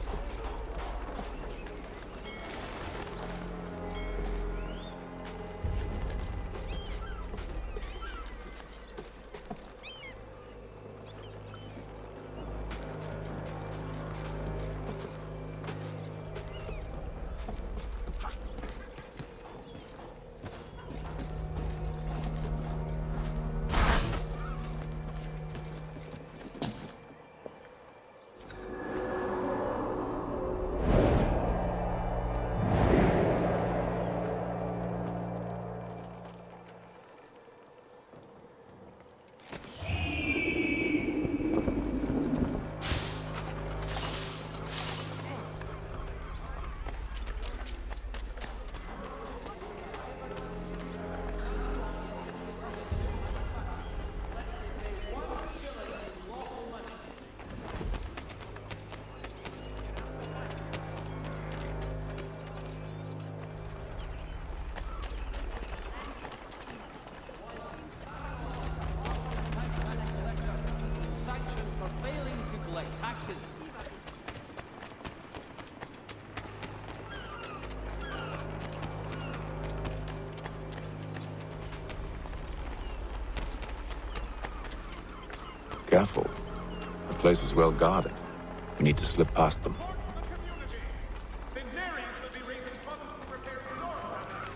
Careful. The place is well guarded. We need to slip past them. St. Mary's will be raising funds to repair storm damage.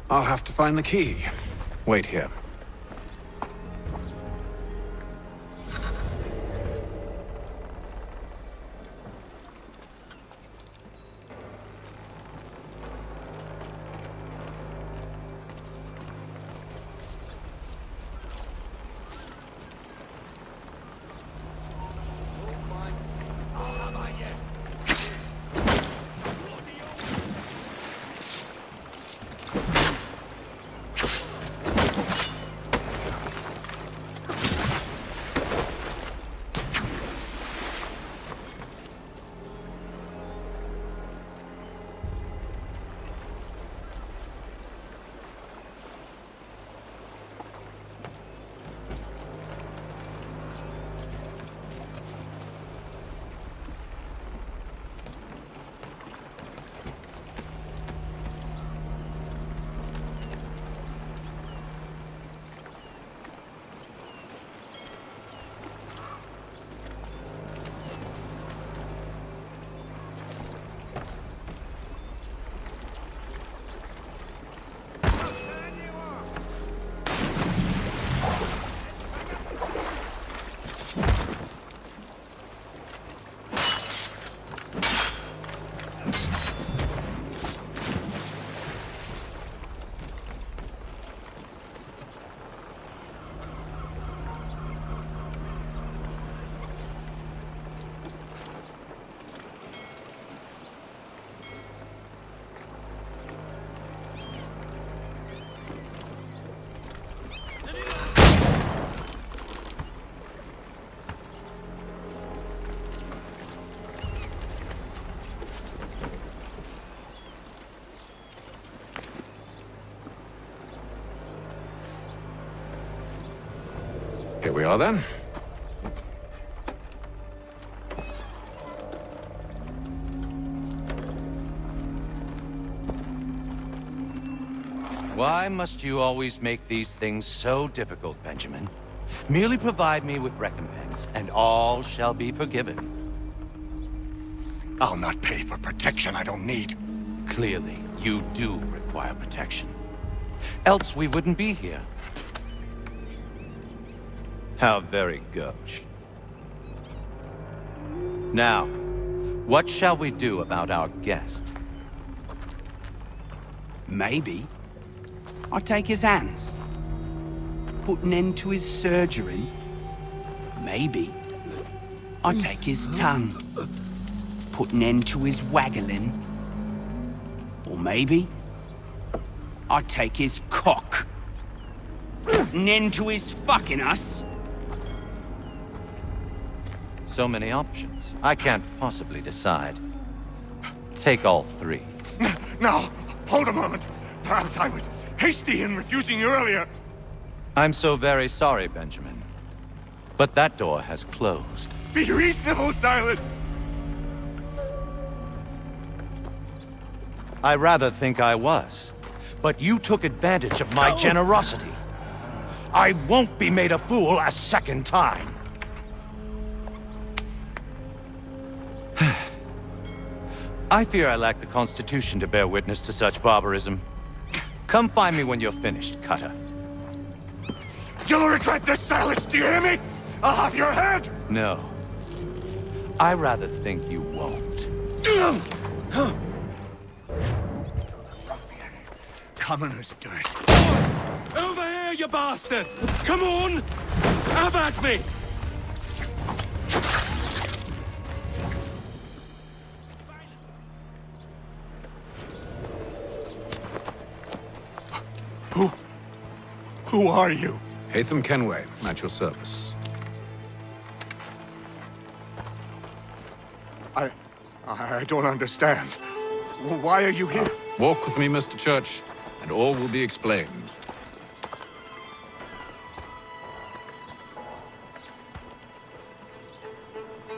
I'll have to find the key. Wait here. Here we are, then. Why must you always make these things so difficult, Benjamin? Merely provide me with recompense, and all shall be forgiven. I'll not pay for protection I don't need. Clearly, you do require protection. Else we wouldn't be here. How very gauche. Now, what shall we do about our guest? Maybe I'll take his hands. Put an end to his surgery. Maybe I'll take his tongue. Put an end to his waggling. Or maybe I'll take his cock. Put an end to his fucking us. So many options. I can't possibly decide. Take all three. Now, hold a moment. Perhaps I was hasty in refusing you earlier. I'm so very sorry, Benjamin. But that door has closed. Be reasonable, Silas! I rather think I was. But you took advantage of my generosity. I won't be made a fool a second time. I fear I lack the constitution to bear witness to such barbarism. Come find me when you're finished, Cutter. You'll regret this, Silas, do you hear me? I'll have your head! No. I rather think you won't. Commoner's dirt. Over here, you bastards! Come on! Have at me! Who are you? Hatham Kenway, at your service. I don't understand. Why are you here? Walk with me, Mr. Church, and all will be explained.